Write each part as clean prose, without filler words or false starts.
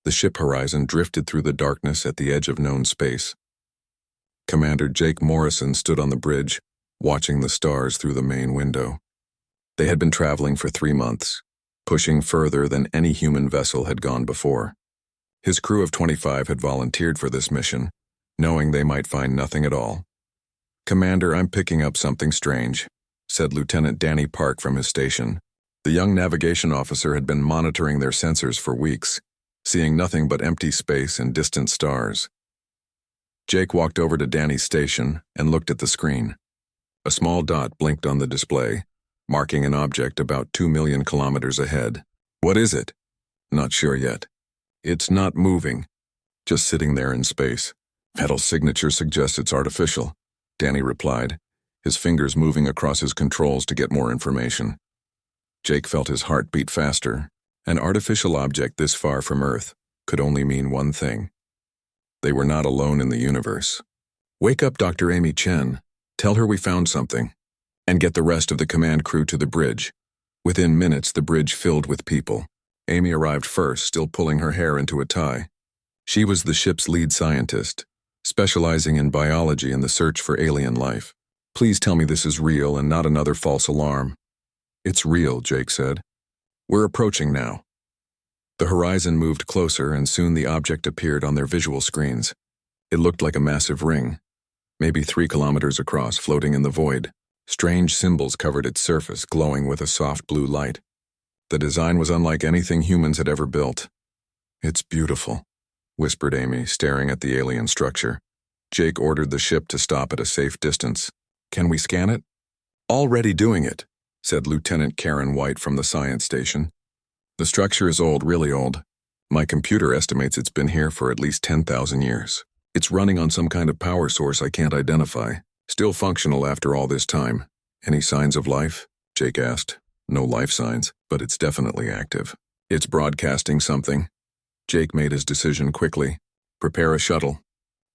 The ship horizon drifted through the darkness at the edge of known space. Commander Jake Morrison stood on the bridge, watching the stars through the main window. They had been traveling for 3 months, pushing further than any human vessel had gone before. His crew of 25 had volunteered for this mission, knowing they might find nothing at all. "Commander, I'm picking up something strange," said Lieutenant Danny Park from his station. The young navigation officer had been monitoring their sensors for weeks, seeing nothing but empty space and distant stars. Jake walked over to Danny's station and looked at the screen. A small dot blinked on the display, marking an object about 2 million kilometers ahead. "What is it?" "Not sure yet. It's not moving, just sitting there in space. Metal signature suggests it's artificial," Danny replied, his fingers moving across his controls to get more information. Jake felt his heart beat faster. An artificial object this far from Earth could only mean one thing. They were not alone in the universe. "Wake up Dr. Amy Chen. Tell her we found something. And get the rest of the command crew to the bridge." Within minutes, the bridge filled with people. Amy arrived first, still pulling her hair into a tie. She was the ship's lead scientist, specializing in biology and the search for alien life. "Please tell me this is real and not another false alarm." "It's real," Jake said. "We're approaching now." The horizon moved closer, and soon the object appeared on their visual screens. It looked like a massive ring, maybe 3 kilometers across, floating in the void. Strange symbols covered its surface, glowing with a soft blue light. The design was unlike anything humans had ever built. "It's beautiful," whispered Amy, staring at the alien structure. Jake ordered the ship to stop at a safe distance. "Can we scan it?" "Already doing it," said Lieutenant Karen White from the science station. "The structure is old, really old. My computer estimates it's been here for at least 10,000 years. It's running on some kind of power source I can't identify. Still functional after all this time." "Any signs of life?" Jake asked. "No life signs, but it's definitely active. It's broadcasting something." Jake made his decision quickly. "Prepare a shuttle.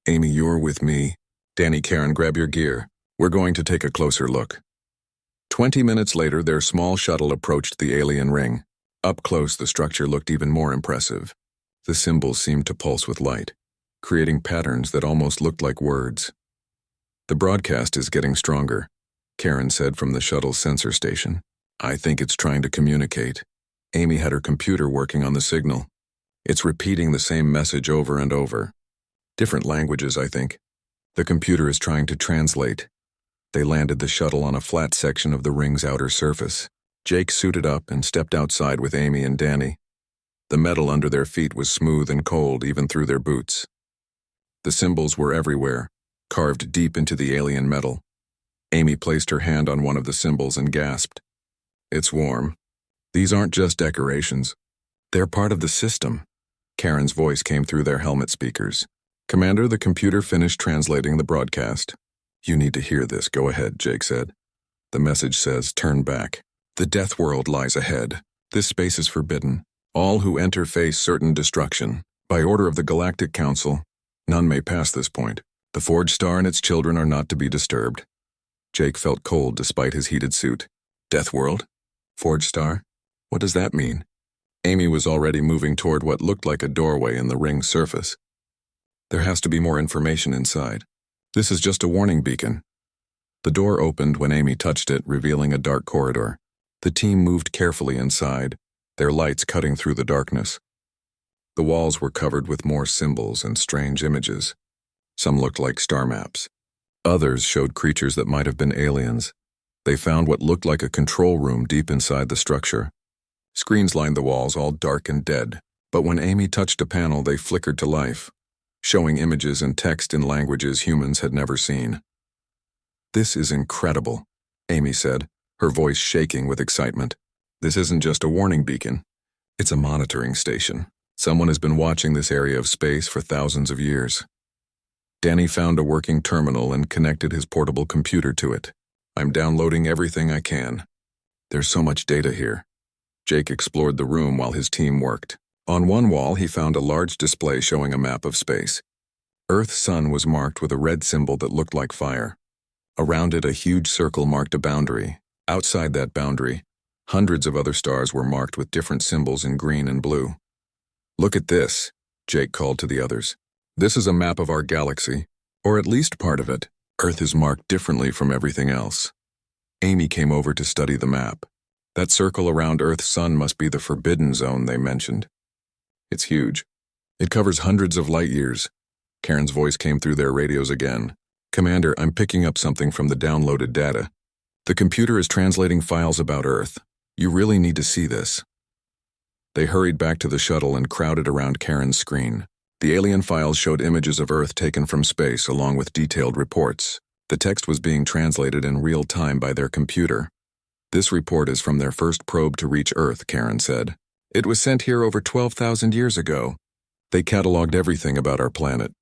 Amy, you're with me. Danny, Karen, grab your gear. We're going to take a closer look." 20 minutes later, their small shuttle approached the alien ring. Up close, the structure looked even more impressive. The symbols seemed to pulse with light, creating patterns that almost looked like words. "The broadcast is getting stronger," Karen said from the shuttle's sensor station. "I think it's trying to communicate." Amy had her computer working on the signal. "It's repeating the same message over and over. Different languages, I think. The computer is trying to translate." They landed the shuttle on a flat section of the ring's outer surface. Jake suited up and stepped outside with Amy and Danny. The metal under their feet was smooth and cold, even through their boots. The symbols were everywhere, carved deep into the alien metal. Amy placed her hand on one of the symbols and gasped. "It's warm. These aren't just decorations. They're part of the system." Karen's voice came through their helmet speakers. "Commander, the computer finished translating the broadcast." "You need to hear this. Go ahead," Jake said. The message says, "Turn back. The death world lies ahead. This space is forbidden. All who enter face certain destruction. By order of the Galactic Council, none may pass this point. The Forge Star and its children are not to be disturbed." Jake felt cold despite his heated suit. "Death world? Forge Star? What does that mean?" Amy was already moving toward what looked like a doorway in the ring's surface. "There has to be more information inside. This is just a warning beacon." The door opened when Amy touched it, revealing a dark corridor. The team moved carefully inside, their lights cutting through the darkness. The walls were covered with more symbols and strange images. Some looked like star maps. Others showed creatures that might have been aliens. They found what looked like a control room deep inside the structure. Screens lined the walls, all dark and dead, but when Amy touched a panel, they flickered to life, showing images and text in languages humans had never seen. "This is incredible," Amy said, her voice shaking with excitement. "This isn't just a warning beacon. It's a monitoring station. Someone has been watching this area of space for thousands of years." Danny found a working terminal and connected his portable computer to it. "I'm downloading everything I can. There's so much data here." Jake explored the room while his team worked. On one wall, he found a large display showing a map of space. Earth's sun was marked with a red symbol that looked like fire. Around it, a huge circle marked a boundary. Outside that boundary, hundreds of other stars were marked with different symbols in green and blue. "Look at this," Jake called to the others. "This is a map of our galaxy, or at least part of it. Earth is marked differently from everything else." Amy came over to study the map. "That circle around Earth's sun must be the Forbidden Zone they mentioned. It's huge. It covers hundreds of light years." Karen's voice came through their radios again. "Commander, I'm picking up something from the downloaded data. The computer is translating files about Earth. You really need to see this." They hurried back to the shuttle and crowded around Karen's screen. The alien files showed images of Earth taken from space along with detailed reports. The text was being translated in real time by their computer. "This report is from their first probe to reach Earth," Karen said. "It was sent here over 12,000 years ago. They cataloged everything about our planet."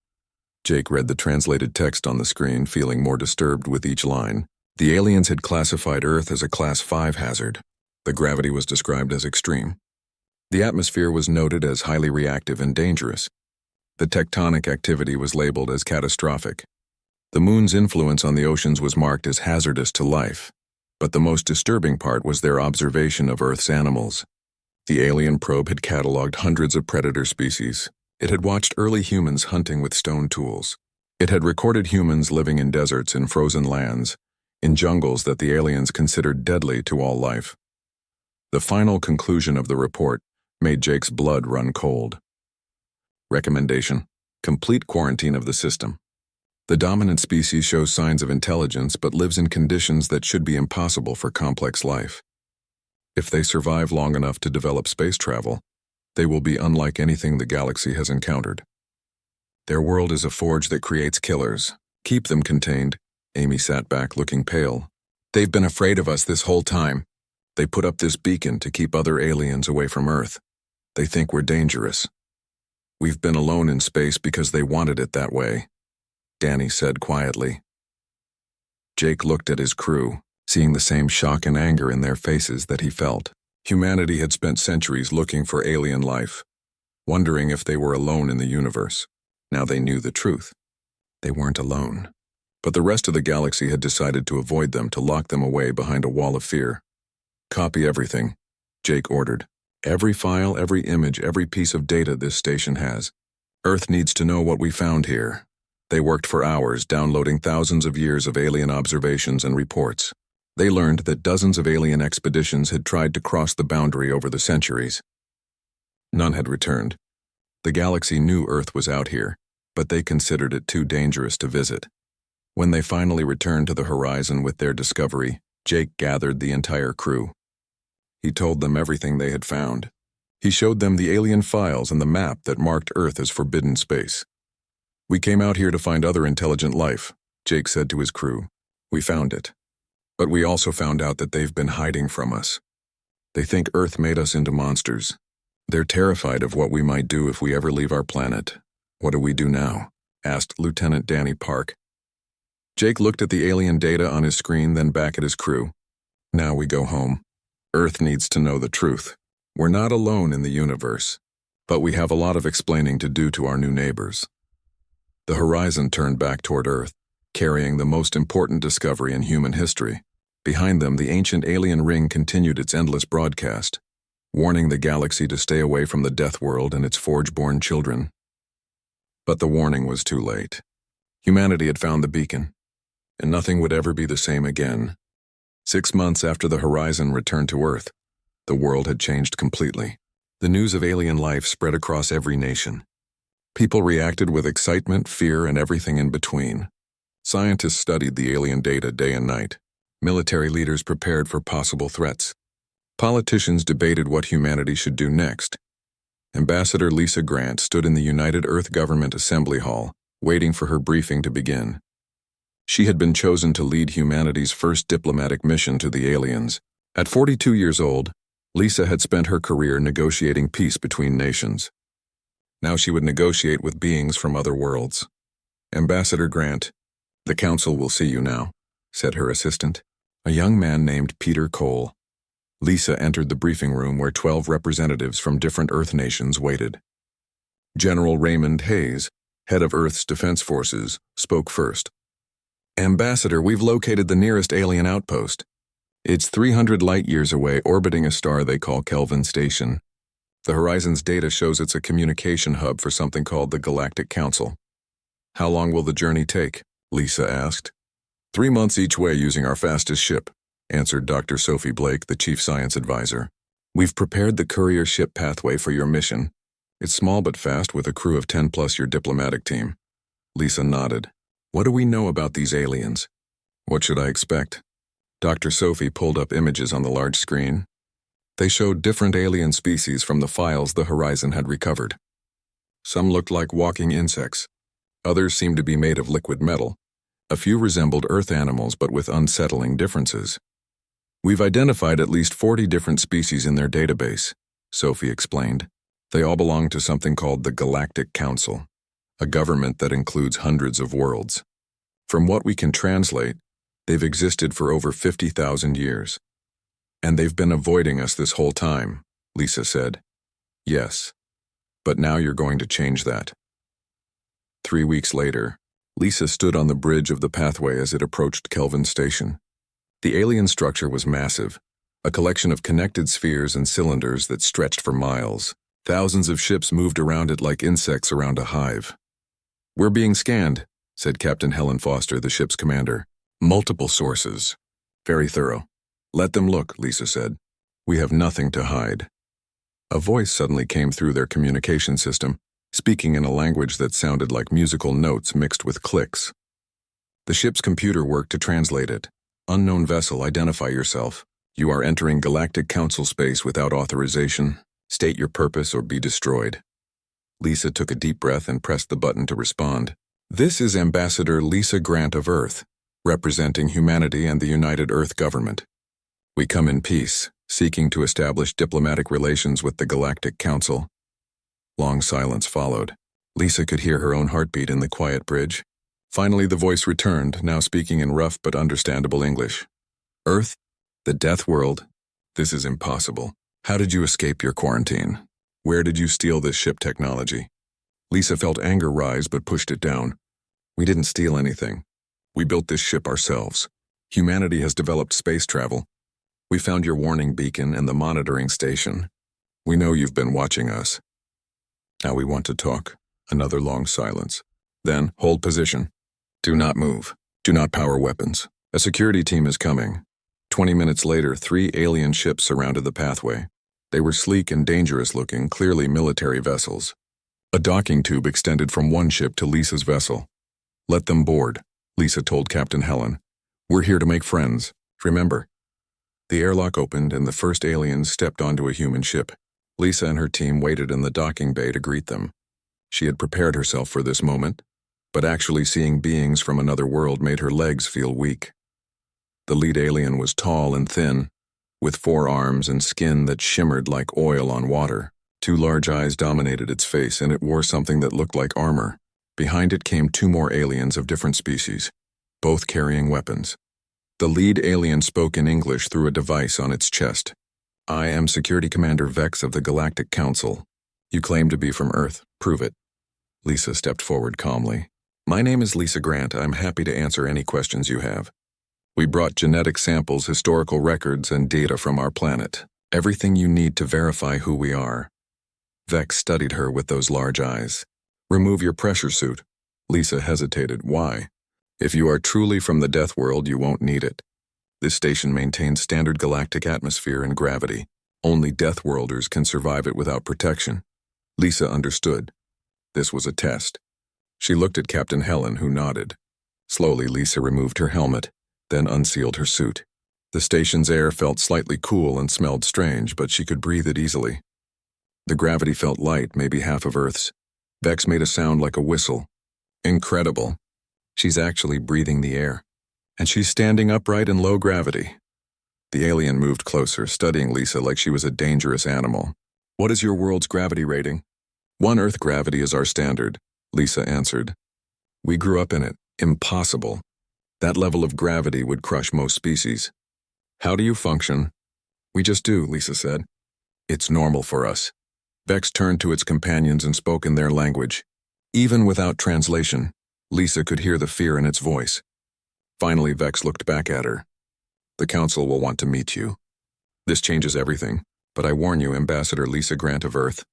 Jake read the translated text on the screen, feeling more disturbed with each line. The aliens had classified Earth as a Class 5 hazard. The gravity was described as extreme. The atmosphere was noted as highly reactive and dangerous. The tectonic activity was labeled as catastrophic. The moon's influence on the oceans was marked as hazardous to life. But the most disturbing part was their observation of Earth's animals. The alien probe had cataloged hundreds of predator species. It had watched early humans hunting with stone tools. It had recorded humans living in deserts and frozen lands, in jungles that the aliens considered deadly to all life. The final conclusion of the report made Jake's blood run cold. Recommendation: complete quarantine of the system. The dominant species shows signs of intelligence but lives in conditions that should be impossible for complex life. If they survive long enough to develop space travel, they will be unlike anything the galaxy has encountered. Their world is a forge that creates killers. Keep them contained." Amy sat back looking pale. "They've been afraid of us this whole time. They put up this beacon to keep other aliens away from Earth. They think we're dangerous. We've been alone in space because they wanted it that way," Danny said quietly. Jake looked at his crew, seeing the same shock and anger in their faces that he felt. Humanity had spent centuries looking for alien life, wondering if they were alone in the universe. Now they knew the truth. They weren't alone. But the rest of the galaxy had decided to avoid them, to lock them away behind a wall of fear. "Copy everything," Jake ordered. "Every file, every image, every piece of data this station has. Earth needs to know what we found here." They worked for hours, downloading thousands of years of alien observations and reports. They learned that dozens of alien expeditions had tried to cross the boundary over the centuries. None had returned. The galaxy knew Earth was out here, but they considered it too dangerous to visit. When they finally returned to the horizon with their discovery, Jake gathered the entire crew. He told them everything they had found. He showed them the alien files and the map that marked Earth as forbidden space. "We came out here to find other intelligent life," Jake said to his crew. "We found it. But we also found out that they've been hiding from us. They think Earth made us into monsters. They're terrified of what we might do if we ever leave our planet." "What do we do now?" asked Lieutenant Danny Park. Jake looked at the alien data on his screen, then back at his crew. "Now we go home. Earth needs to know the truth. We're not alone in the universe, but we have a lot of explaining to do to our new neighbors." The horizon turned back toward Earth, carrying the most important discovery in human history. Behind them, the ancient alien ring continued its endless broadcast, warning the galaxy to stay away from the Death World and its forge-born children. But the warning was too late. Humanity had found the beacon, and nothing would ever be the same again. 6 months after the horizon returned to Earth, the world had changed completely. The news of alien life spread across every nation. People reacted with excitement, fear, and everything in between. Scientists studied the alien data day and night. Military leaders prepared for possible threats. Politicians debated what humanity should do next. Ambassador Lisa Grant stood in the United Earth Government Assembly Hall, waiting for her briefing to begin. She had been chosen to lead humanity's first diplomatic mission to the aliens. At 42 years old, Lisa had spent her career negotiating peace between nations. Now she would negotiate with beings from other worlds. "Ambassador Grant, the council will see you now," said her assistant, a young man named Peter Cole. Lisa entered the briefing room where 12 representatives from different Earth nations waited. General Raymond Hayes, head of Earth's defense forces, spoke first. "Ambassador, we've located the nearest alien outpost. It's 300 light-years away, orbiting a star they call Kelvin Station. The Horizon's data shows it's a communication hub for something called the Galactic Council. How long will the journey take? Lisa asked. 3 months each way using our fastest ship, answered Dr. Sophie Blake, the chief science advisor. We've prepared the courier ship pathway for your mission. It's small but fast with a crew of 10 plus your diplomatic team. Lisa nodded. What do we know about these aliens? What should I expect? Dr. Sophie pulled up images on the large screen. They showed different alien species from the files the Horizon had recovered. Some looked like walking insects. Others seemed to be made of liquid metal. A few resembled Earth animals but with unsettling differences. We've identified at least 40 different species in their database, Sophie explained. They all belong to something called the Galactic Council, a government that includes hundreds of worlds. From what we can translate, they've existed for over 50,000 years. And they've been avoiding us this whole time, Lisa said. Yes, but now you're going to change that. 3 weeks later, Lisa stood on the bridge of the pathway as it approached Kelvin Station. The alien structure was massive, a collection of connected spheres and cylinders that stretched for miles. Thousands of ships moved around it like insects around a hive. We're being scanned, said Captain Helen Foster, the ship's commander. Multiple sources. Very thorough. Let them look, Lisa said. We have nothing to hide. A voice suddenly came through their communication system, speaking in a language that sounded like musical notes mixed with clicks. The ship's computer worked to translate it. Unknown vessel, identify yourself. You are entering Galactic Council space without authorization. State your purpose or be destroyed. Lisa took a deep breath and pressed the button to respond. This is Ambassador Lisa Grant of Earth, representing humanity and the United Earth Government. We come in peace, seeking to establish diplomatic relations with the Galactic Council. Long silence followed. Lisa could hear her own heartbeat in the quiet bridge. Finally, the voice returned, now speaking in rough but understandable English. Earth, the death world, this is impossible. How did you escape your quarantine? Where did you steal this ship technology? Lisa felt anger rise but pushed it down. We didn't steal anything. We built this ship ourselves. Humanity has developed space travel. We found your warning beacon and the monitoring station. We know you've been watching us. Now we want to talk. Another long silence. Then, hold position. Do not move. Do not power weapons. A security team is coming. 20 minutes later, 3 alien ships surrounded the pathway. They were sleek and dangerous looking, clearly military vessels. A docking tube extended from one ship to Lisa's vessel. Let them board, Lisa told Captain Helen. We're here to make friends. Remember. The airlock opened and the first aliens stepped onto a human ship. Lisa and her team waited in the docking bay to greet them. She had prepared herself for this moment, but actually seeing beings from another world made her legs feel weak. The lead alien was tall and thin, with 4 arms and skin that shimmered like oil on water. 2 large eyes dominated its face, and it wore something that looked like armor. Behind it came 2 more aliens of different species, both carrying weapons. The lead alien spoke in English through a device on its chest. I am Security Commander Vex of the Galactic Council. You claim to be from Earth. Prove it. Lisa stepped forward calmly. My name is Lisa Grant. I'm happy to answer any questions you have. We brought genetic samples, historical records, and data from our planet. Everything you need to verify who we are. Vex studied her with those large eyes. Remove your pressure suit. Lisa hesitated. Why? If you are truly from the death world, you won't need it. This station maintains standard galactic atmosphere and gravity. Only death worlders can survive it without protection. Lisa understood. This was a test. She looked at Captain Helen, who nodded. Slowly, Lisa removed her helmet, then unsealed her suit. The station's air felt slightly cool and smelled strange, but she could breathe it easily. The gravity felt light, maybe half of Earth's. Vex made a sound like a whistle. Incredible. She's actually breathing the air. And she's standing upright in low gravity. The alien moved closer, studying Lisa like she was a dangerous animal. What is your world's gravity rating? 1 Earth gravity is our standard, Lisa answered. We grew up in it. Impossible. That level of gravity would crush most species. How do you function? We just do, Lisa said. It's normal for us. Vex turned to its companions and spoke in their language. Even without translation, Lisa could hear the fear in its voice. Finally, Vex looked back at her. The council will want to meet you. This changes everything. But I warn you, Ambassador Lisa Grant of Earth,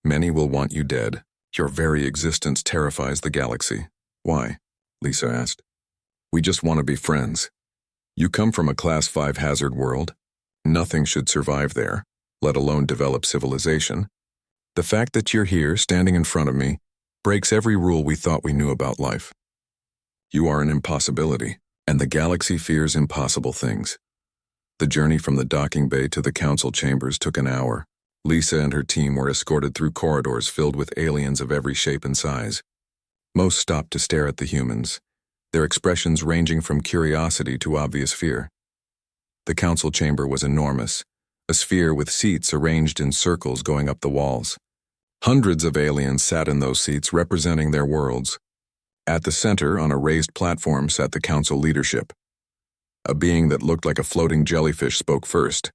many will want you dead. Your very existence terrifies the galaxy. Why? Lisa asked. We just want to be friends. You come from a Class 5 hazard world. Nothing should survive there, let alone develop civilization. The fact that you're here, standing in front of me, breaks every rule we thought we knew about life. You are an impossibility, and the galaxy fears impossible things. The journey from the docking bay to the council chambers took an hour. Lisa and her team were escorted through corridors filled with aliens of every shape and size. Most stopped to stare at the humans, their expressions ranging from curiosity to obvious fear. The council chamber was enormous, a sphere with seats arranged in circles going up the walls. Hundreds of aliens sat in those seats representing their worlds. At the center, on a raised platform, sat the council leadership. A being that looked like a floating jellyfish spoke first.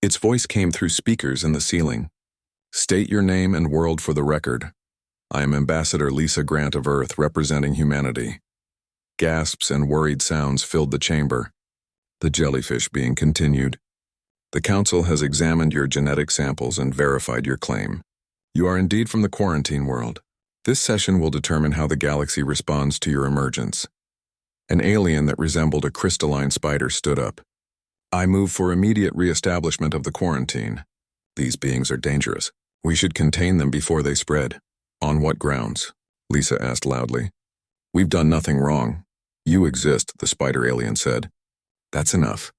Its voice came through speakers in the ceiling. State your name and world for the record. I am Ambassador Lisa Grant of Earth, representing humanity. Gasps and worried sounds filled the chamber. The jellyfish being continued. The council has examined your genetic samples and verified your claim. You are indeed from the quarantine world. This session will determine how the galaxy responds to your emergence. An alien that resembled a crystalline spider stood up. I move for immediate re-establishment of the quarantine. These beings are dangerous. We should contain them before they spread. On what grounds? Lisa asked loudly. We've done nothing wrong. You exist, the spider alien said. That's enough.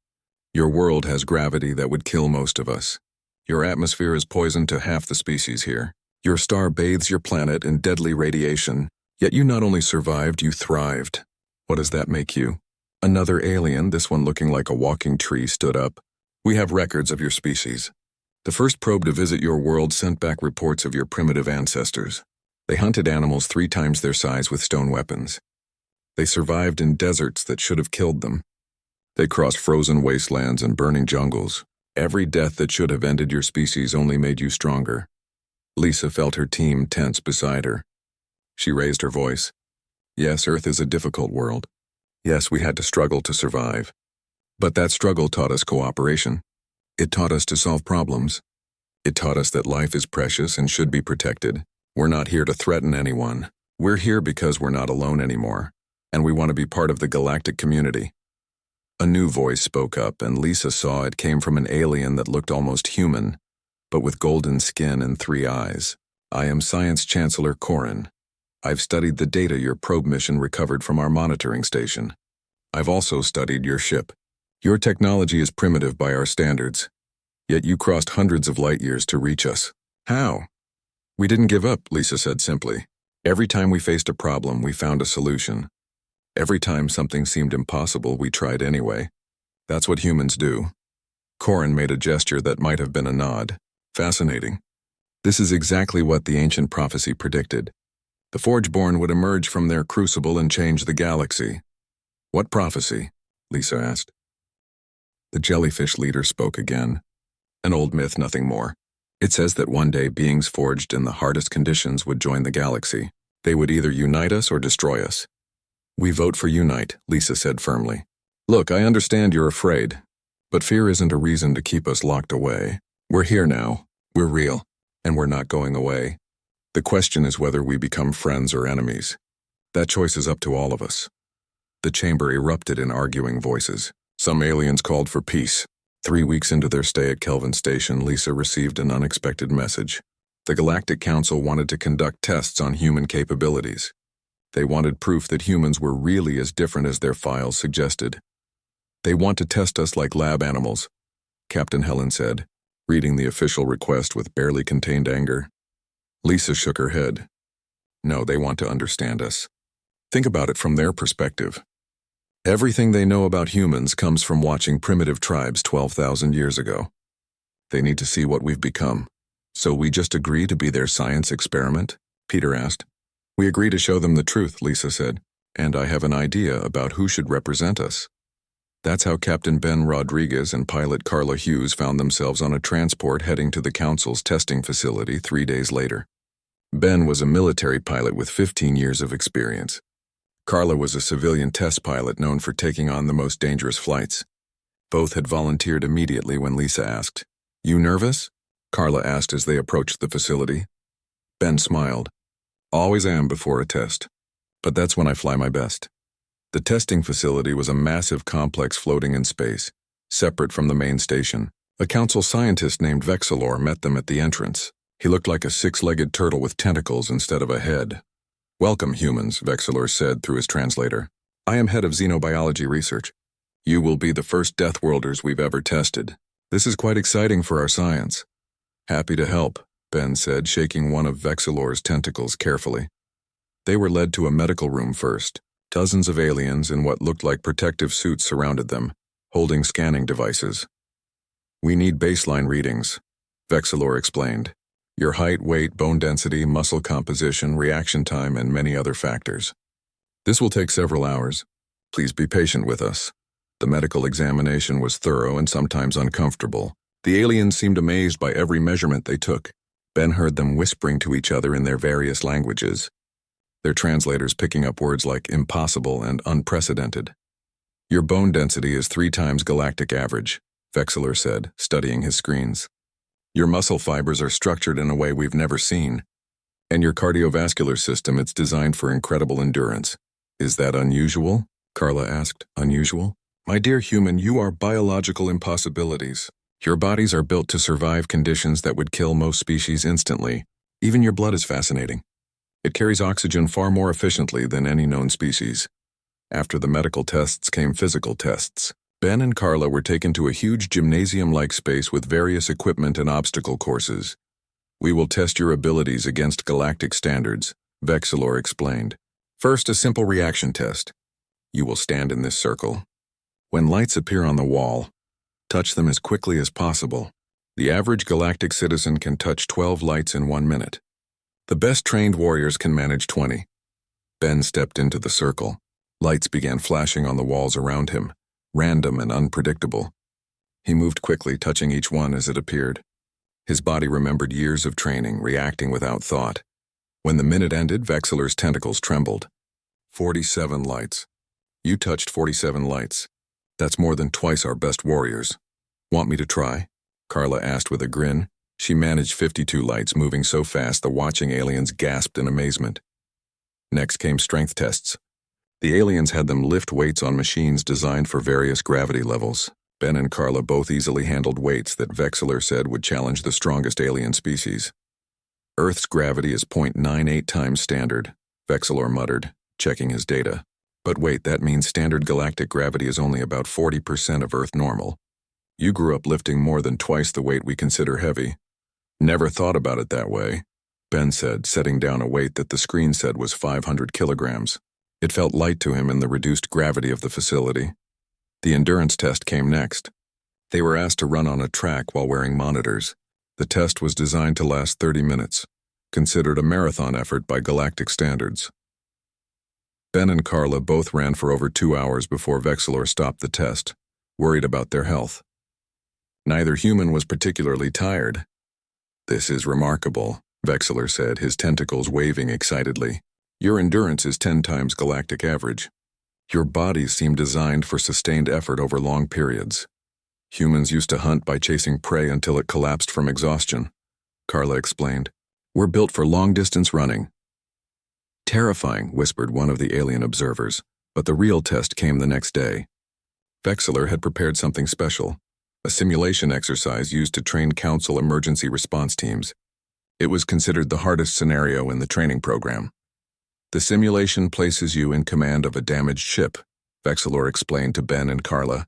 Your world has gravity that would kill most of us. Your atmosphere is poisoned to half the species here. Your star bathes your planet in deadly radiation, yet you not only survived, you thrived. What does that make you? Another alien, this one looking like a walking tree, stood up. We have records of your species. The first probe to visit your world sent back reports of your primitive ancestors. They hunted animals 3 times their size with stone weapons. They survived in deserts that should have killed them. They crossed frozen wastelands and burning jungles. Every death that should have ended your species only made you stronger. Lisa felt her team tense beside her. She raised her voice. Yes, Earth is a difficult world. Yes, we had to struggle to survive. But that struggle taught us cooperation. It taught us to solve problems. It taught us that life is precious and should be protected. We're not here to threaten anyone. We're here because we're not alone anymore, and we want to be part of the galactic community. A new voice spoke up, and Lisa saw it came from an alien that looked almost human, but with golden skin and 3 eyes. I am Science Chancellor Corin. I've studied the data your probe mission recovered from our monitoring station. I've also studied your ship. Your technology is primitive by our standards, yet you crossed hundreds of light years to reach us. How? We didn't give up, Lisa said simply. Every time we faced a problem, we found a solution. Every time something seemed impossible, we tried anyway. That's what humans do. Corin made a gesture that might have been a nod. Fascinating. This is exactly what the ancient prophecy predicted. The Forgeborn would emerge from their crucible and change the galaxy. What prophecy? Lisa asked. The jellyfish leader spoke again. An old myth, nothing more. It says that one day beings forged in the hardest conditions would join the galaxy. They would either unite us or destroy us. We vote for unite, Lisa said firmly. Look, I understand you're afraid, but fear isn't a reason to keep us locked away. We're here now. We're real, and we're not going away. The question is whether we become friends or enemies. That choice is up to all of us. The chamber erupted in arguing voices. Some aliens called for peace. 3 weeks into their stay at Kelvin Station, Lisa received an unexpected message. The Galactic Council wanted to conduct tests on human capabilities. They wanted proof that humans were really as different as their files suggested. They want to test us like lab animals, Captain Helen said, reading the official request with barely contained anger. Lisa shook her head. No, they want to understand us. Think about it from their perspective. Everything they know about humans comes from watching primitive tribes 12,000 years ago. They need to see what we've become. So we just agree to be their science experiment? Peter asked. We agree to show them the truth, Lisa said, and I have an idea about who should represent us. That's how Captain Ben Rodriguez and pilot Carla Hughes found themselves on a transport heading to the Council's testing facility 3 days later. Ben was a military pilot with 15 years of experience. Carla was a civilian test pilot known for taking on the most dangerous flights. Both had volunteered immediately when Lisa asked. You nervous? Carla asked as they approached the facility. Ben smiled. Always am before a test. But that's when I fly my best. The testing facility was a massive complex floating in space, separate from the main station. A council scientist named Vexilor met them at the entrance. He looked like a six-legged turtle with tentacles instead of a head. Welcome, humans, Vexilor said through his translator. I am head of xenobiology research. You will be the first Deathworlders we've ever tested. This is quite exciting for our science. Happy to help, Ben said, shaking one of Vexilor's tentacles carefully. They were led to a medical room first. Dozens of aliens in what looked like protective suits surrounded them, holding scanning devices. We need baseline readings, Vexilor explained. Your height, weight, bone density, muscle composition, reaction time, and many other factors. This will take several hours. Please be patient with us. The medical examination was thorough and sometimes uncomfortable. The aliens seemed amazed by every measurement they took. Ben heard them whispering to each other in their various languages, their translators picking up words like impossible and unprecedented. Your bone density is 3 times galactic average, Vexilor said, studying his screens. Your muscle fibers are structured in a way we've never seen. And your cardiovascular system, it's designed for incredible endurance. Is that unusual? Carla asked. Unusual? My dear human, you are biological impossibilities. Your bodies are built to survive conditions that would kill most species instantly. Even your blood is fascinating. It carries oxygen far more efficiently than any known species. After the medical tests came physical tests. Ben and Carla were taken to a huge gymnasium-like space with various equipment and obstacle courses. We will test your abilities against galactic standards, Vexilor explained. First, a simple reaction test. You will stand in this circle. When lights appear on the wall, touch them as quickly as possible. The average galactic citizen can touch 12 lights in 1 minute. The best trained warriors can manage 20. Ben stepped into the circle. Lights began flashing on the walls around him, random and unpredictable. He moved quickly, touching each one as it appeared. His body remembered years of training, reacting without thought. When the minute ended, Vexilor's tentacles trembled. 47 lights. You touched 47 lights. That's more than twice our best warriors. Want me to try? Carla asked with a grin. She managed 52 lights, moving so fast the watching aliens gasped in amazement. Next came strength tests. The aliens had them lift weights on machines designed for various gravity levels. Ben and Carla both easily handled weights that Vexilor said would challenge the strongest alien species. Earth's gravity is 0.98 times standard, Vexilor muttered, checking his data. But wait, that means standard galactic gravity is only about 40% of Earth normal. You grew up lifting more than twice the weight we consider heavy. Never thought about it that way, Ben said, setting down a weight that the screen said was 500 kilograms. It felt light to him in the reduced gravity of the facility. The endurance test came next. They were asked to run on a track while wearing monitors. The test was designed to last 30 minutes, considered a marathon effort by galactic standards. Ben and Carla both ran for over 2 hours before Vexilor stopped the test, worried about their health. Neither human was particularly tired. This is remarkable, Vexilor said, his tentacles waving excitedly. Your endurance is 10 times galactic average. Your bodies seem designed for sustained effort over long periods. Humans used to hunt by chasing prey until it collapsed from exhaustion, Carla explained. We're built for long-distance running. Terrifying, whispered one of the alien observers, but the real test came the next day. Vexilor had prepared something special, a simulation exercise used to train Council emergency response teams. It was considered the hardest scenario in the training program. The simulation places you in command of a damaged ship, Vexilor explained to Ben and Carla.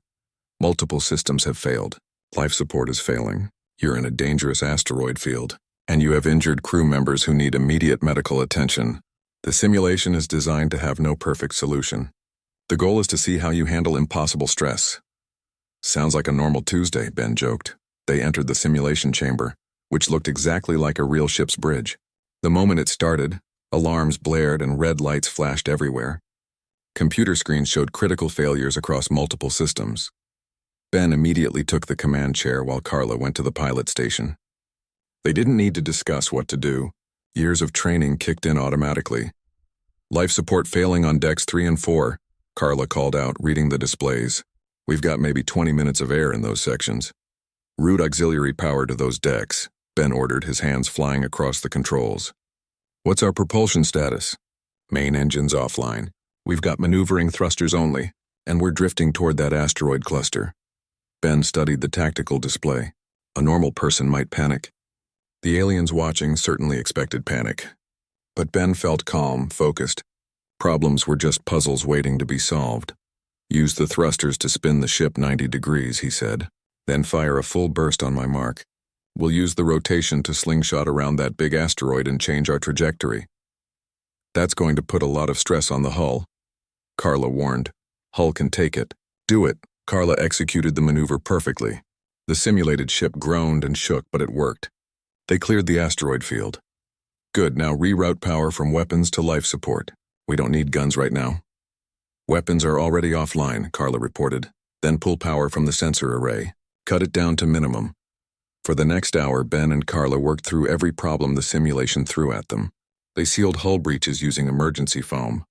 Multiple systems have failed. Life support is failing. You're in a dangerous asteroid field, and you have injured crew members who need immediate medical attention. The simulation is designed to have no perfect solution. The goal is to see how you handle impossible stress. Sounds like a normal Tuesday, Ben joked. They entered the simulation chamber, which looked exactly like a real ship's bridge. The moment it started, alarms blared and red lights flashed everywhere. Computer screens showed critical failures across multiple systems. Ben immediately took the command chair while Carla went to the pilot station. They didn't need to discuss what to do. Years of training kicked in automatically. Life support failing on decks 3 and 4, Carla called out, reading the displays. We've got maybe 20 minutes of air in those sections. Route auxiliary power to those decks, Ben ordered, his hands flying across the controls. What's our propulsion status? Main engines offline. We've got maneuvering thrusters only, and we're drifting toward that asteroid cluster. Ben studied the tactical display. A normal person might panic. The aliens watching certainly expected panic. But Ben felt calm, focused. Problems were just puzzles waiting to be solved. Use the thrusters to spin the ship 90 degrees, he said. Then fire a full burst on my mark. We'll use the rotation to slingshot around that big asteroid and change our trajectory. That's going to put a lot of stress on the hull, Carla warned. Hull can take it. Do it. Carla executed the maneuver perfectly. The simulated ship groaned and shook, but it worked. They cleared the asteroid field. Good, now reroute power from weapons to life support. We don't need guns right now. Weapons are already offline, Carla reported. Then pull power from the sensor array. Cut it down to minimum. For the next hour, Ben and Carla worked through every problem the simulation threw at them. They sealed hull breaches using emergency foam.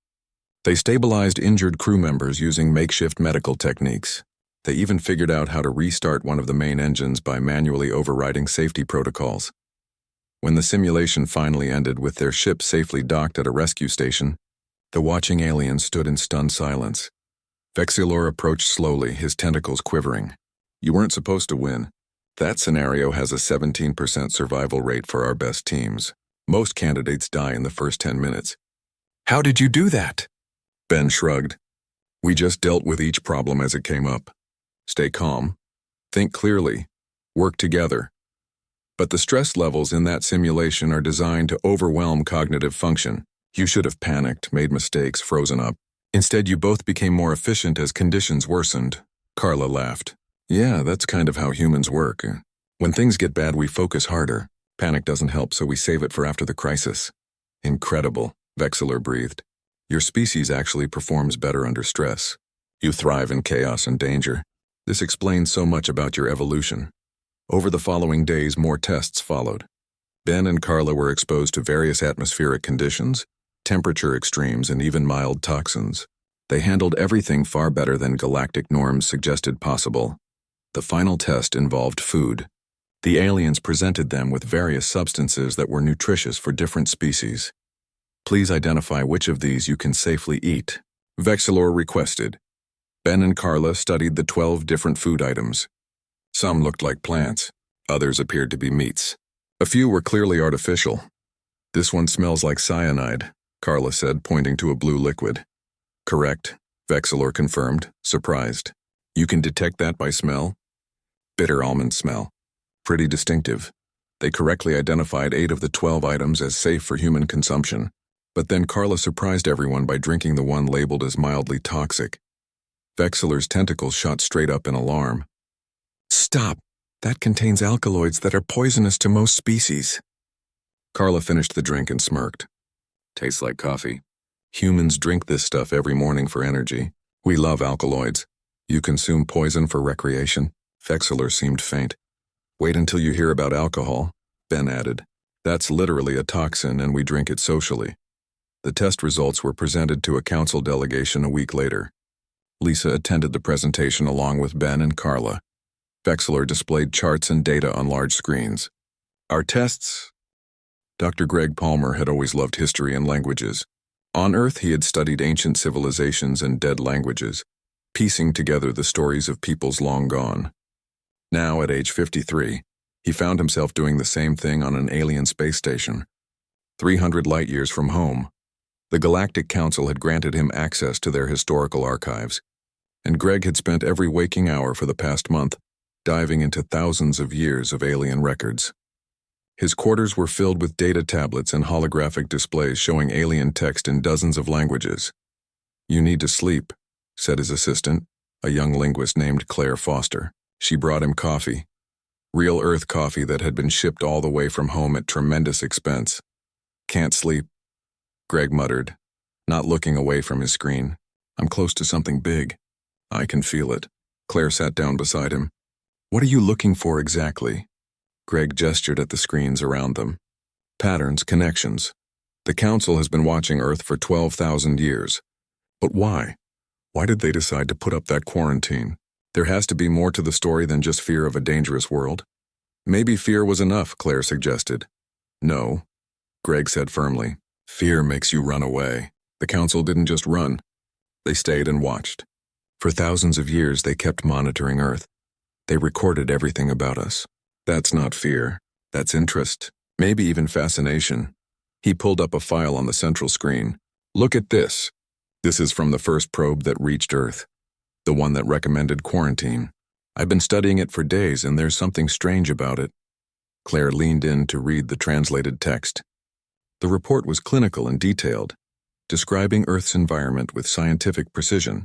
They stabilized injured crew members using makeshift medical techniques. They even figured out how to restart one of the main engines by manually overriding safety protocols. When the simulation finally ended with their ship safely docked at a rescue station, the watching aliens stood in stunned silence. Vexilor approached slowly, his tentacles quivering. You weren't supposed to win. That scenario has a 17% survival rate for our best teams. Most candidates die in the first 10 minutes. How did you do that? Ben shrugged. We just dealt with each problem as it came up. Stay calm. Think clearly. Work together. But the stress levels in that simulation are designed to overwhelm cognitive function. You should have panicked, made mistakes, frozen up. Instead, you both became more efficient as conditions worsened. Carla laughed. Yeah, that's kind of how humans work. When things get bad, we focus harder. Panic doesn't help, so we save it for after the crisis. Incredible, Vexilor breathed. Your species actually performs better under stress. You thrive in chaos and danger. This explains so much about your evolution. Over the following days, more tests followed. Ben and Carla were exposed to various atmospheric conditions, temperature extremes, and even mild toxins. They handled everything far better than galactic norms suggested possible. The final test involved food. The aliens presented them with various substances that were nutritious for different species. Please identify which of these you can safely eat, Vexilor requested. Ben and Carla studied the 12 different food items. Some looked like plants, others appeared to be meats. A few were clearly artificial. This one smells like cyanide, Carla said, pointing to a blue liquid. Correct, Vexilor confirmed, surprised. You can detect that by smell? Bitter almond smell. Pretty distinctive. They correctly identified 8 of the 12 items as safe for human consumption. But then Carla surprised everyone by drinking the one labeled as mildly toxic. Vexilor's tentacles shot straight up in alarm. Stop! That contains alkaloids that are poisonous to most species. Carla finished the drink and smirked. Tastes like coffee. Humans drink this stuff every morning for energy. We love alkaloids. You consume poison for recreation? Vexilor seemed faint. Wait until you hear about alcohol, Ben added. That's literally a toxin and we drink it socially. The test results were presented to a council delegation a week later. Lisa attended the presentation along with Ben and Carla. Vexilor displayed charts and data on large screens. Our tests? Dr. Greg Palmer had always loved history and languages. On Earth, he had studied ancient civilizations and dead languages, piecing together the stories of peoples long gone. Now, at age 53, he found himself doing the same thing on an alien space station, 300 light-years from home. The Galactic Council had granted him access to their historical archives, and Greg had spent every waking hour for the past month diving into thousands of years of alien records. His quarters were filled with data tablets and holographic displays showing alien text in dozens of languages. You need to sleep, said his assistant, a young linguist named Claire Foster. She brought him coffee. Real Earth coffee that had been shipped all the way from home at tremendous expense. Can't sleep, Greg muttered, not looking away from his screen. I'm close to something big. I can feel it. Claire sat down beside him. What are you looking for exactly? Greg gestured at the screens around them. Patterns, connections. The Council has been watching Earth for 12,000 years. But why? Why did they decide to put up that quarantine? There has to be more to the story than just fear of a dangerous world. Maybe fear was enough, Claire suggested. No, Greg said firmly. Fear makes you run away. The council didn't just run. They stayed and watched. For thousands of years, they kept monitoring Earth. They recorded everything about us. That's not fear. That's interest. Maybe even fascination. He pulled up a file on the central screen. Look at this. This is from the first probe that reached Earth. The one that recommended quarantine. I've been studying it for days, and there's something strange about it. Claire leaned in to read the translated text. The report was clinical and detailed, describing Earth's environment with scientific precision.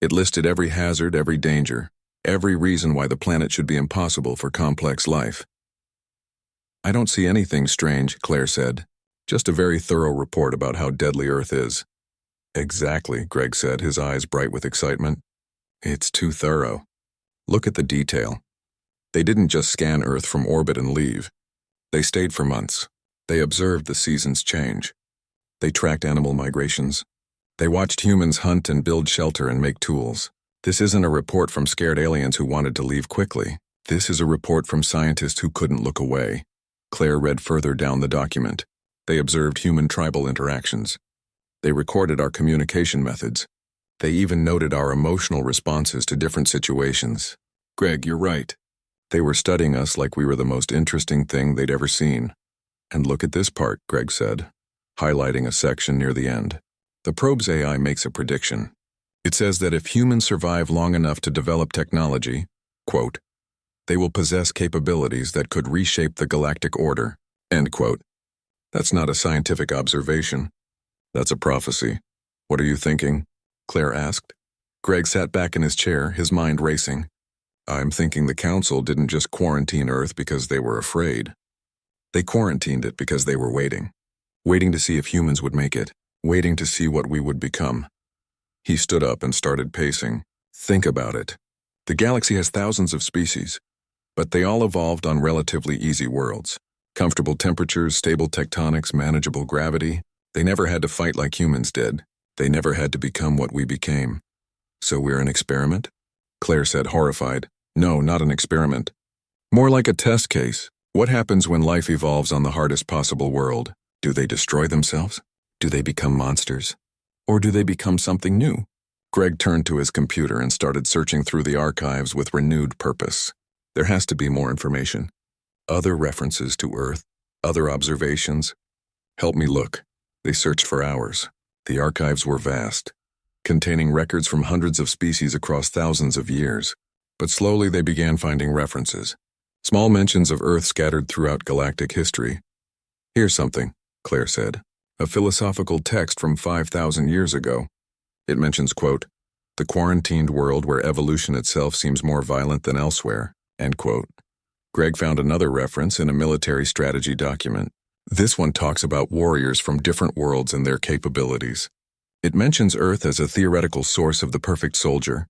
It listed every hazard, every danger, every reason why the planet should be impossible for complex life. I don't see anything strange, Claire said. Just a very thorough report about how deadly Earth is. Exactly, Greg said, his eyes bright with excitement. It's too thorough. Look at the detail. They didn't just scan Earth from orbit and leave. They stayed for months. They observed the seasons change. They tracked animal migrations. They watched humans hunt and build shelter and make tools. This isn't a report from scared aliens who wanted to leave quickly. This is a report from scientists who couldn't look away. Claire read further down the document. They observed human tribal interactions. They recorded our communication methods. They even noted our emotional responses to different situations. Greg, you're right. They were studying us like we were the most interesting thing they'd ever seen. And look at this part, Greg said, highlighting a section near the end. The probe's AI makes a prediction. It says that if humans survive long enough to develop technology, quote, they will possess capabilities that could reshape the galactic order, end quote. That's not a scientific observation. That's a prophecy. What are you thinking? Claire asked. Greg sat back in his chair, his mind racing. I'm thinking the council didn't just quarantine Earth because they were afraid. They quarantined it because they were waiting. Waiting to see if humans would make it. Waiting to see what we would become. He stood up and started pacing. Think about it. The galaxy has thousands of species, but they all evolved on relatively easy worlds. Comfortable temperatures, stable tectonics, manageable gravity. They never had to fight like humans did. They never had to become what we became. So we're an experiment? Claire said, horrified. No, not an experiment. More like a test case. What happens when life evolves on the hardest possible world? Do they destroy themselves? Do they become monsters? Or do they become something new? Greg turned to his computer and started searching through the archives with renewed purpose. There has to be more information. Other references to Earth, other observations. Help me look. They searched for hours. The archives were vast, containing records from hundreds of species across thousands of years. But slowly they began finding references. Small mentions of Earth scattered throughout galactic history. Here's something, Claire said. A philosophical text from 5,000 years ago. It mentions, quote, the quarantined world where evolution itself seems more violent than elsewhere, end quote. Greg found another reference in a military strategy document. This one talks about warriors from different worlds and their capabilities. It mentions Earth as a theoretical source of the perfect soldier,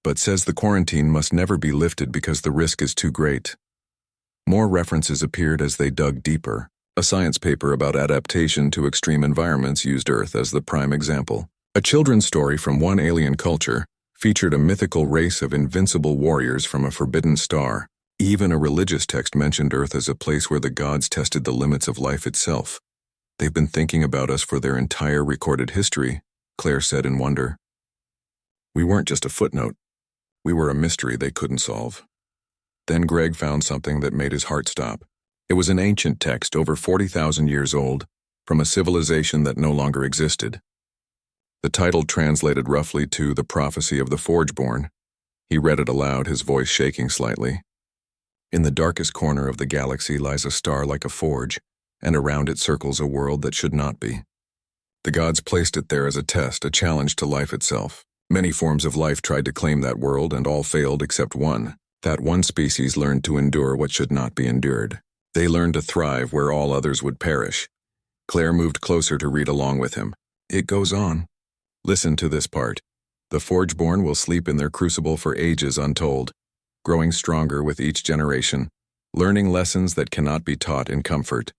but says the quarantine must never be lifted because the risk is too great. More references appeared as they dug deeper. A science paper about adaptation to extreme environments used Earth as the prime example. A children's story from one alien culture featured a mythical race of invincible warriors from a forbidden star. Even a religious text mentioned Earth as a place where the gods tested the limits of life itself. They've been thinking about us for their entire recorded history, Claire said in wonder. We weren't just a footnote. We were a mystery they couldn't solve. Then Greg found something that made his heart stop. It was an ancient text over 40,000 years old, from a civilization that no longer existed. The title translated roughly to The Prophecy of the Forgeborn. He read it aloud, his voice shaking slightly. In the darkest corner of the galaxy lies a star like a forge, and around it circles a world that should not be. The gods placed it there as a test, a challenge to life itself. Many forms of life tried to claim that world, and all failed except one. That one species learned to endure what should not be endured. They learned to thrive where all others would perish. Claire moved closer to read along with him. It goes on. Listen to this part. The Forgeborn will sleep in their crucible for ages untold, growing stronger with each generation, learning lessons that cannot be taught in comfort.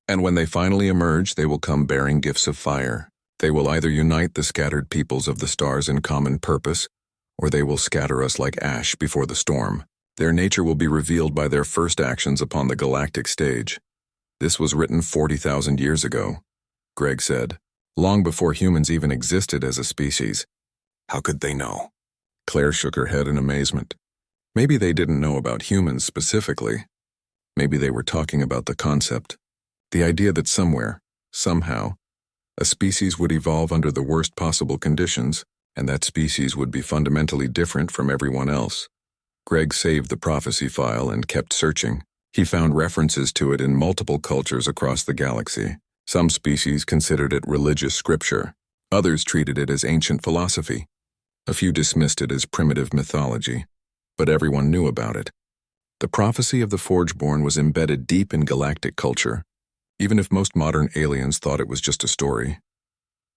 And when they finally emerge, they will come bearing gifts of fire. They will either unite the scattered peoples of the stars in common purpose, or they will scatter us like ash before the storm. Their nature will be revealed by their first actions upon the galactic stage. This was written 40,000 years ago, Greg said, long before humans even existed as a species. How could they know? Claire shook her head in amazement. Maybe they didn't know about humans specifically. Maybe they were talking about the concept. The idea that somewhere, somehow, a species would evolve under the worst possible conditions, and that species would be fundamentally different from everyone else. Greg saved the prophecy file and kept searching. He found references to it in multiple cultures across the galaxy. Some species considered it religious scripture. Others treated it as ancient philosophy. A few dismissed it as primitive mythology. But everyone knew about it. The prophecy of the Forgeborn was embedded deep in galactic culture, even if most modern aliens thought it was just a story.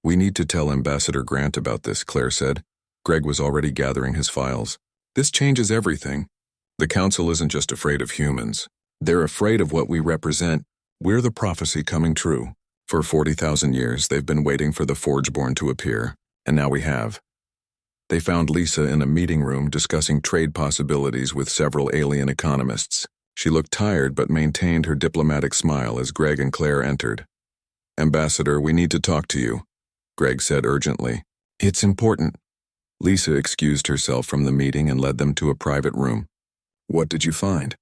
We need to tell Ambassador Grant about this, Claire said. Greg was already gathering his files. This changes everything. The Council isn't just afraid of humans. They're afraid of what we represent. We're the prophecy coming true. For 40,000 years, they've been waiting for the Forgeborn to appear, and now we have. They found Lisa in a meeting room discussing trade possibilities with several alien economists. She looked tired but maintained her diplomatic smile as Greg and Claire entered. Ambassador, we need to talk to you, Greg said urgently. It's important. Lisa excused herself from the meeting and led them to a private room. What did you find?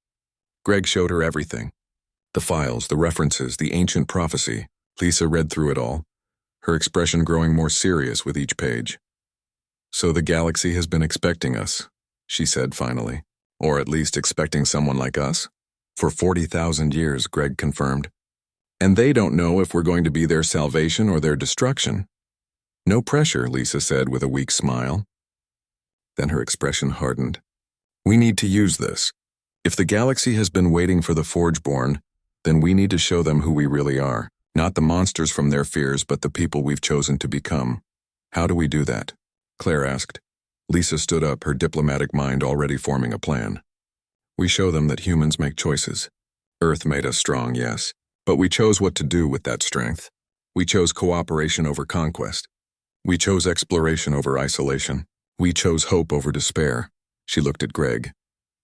Greg showed her everything. The files, the references, the ancient prophecy. Lisa read through it all, her expression growing more serious with each page. So the galaxy has been expecting us, she said finally. Or at least expecting someone like us. For 40,000 years, Greg confirmed. And they don't know if we're going to be their salvation or their destruction. No pressure, Lisa said with a weak smile. Then her expression hardened. We need to use this. If the galaxy has been waiting for the Forgeborn, then we need to show them who we really are. Not the monsters from their fears, but the people we've chosen to become. How do we do that? Claire asked. Lisa stood up, her diplomatic mind already forming a plan. We show them that humans make choices. Earth made us strong, yes, but we chose what to do with that strength. We chose cooperation over conquest. We chose exploration over isolation. We chose hope over despair. She looked at Greg.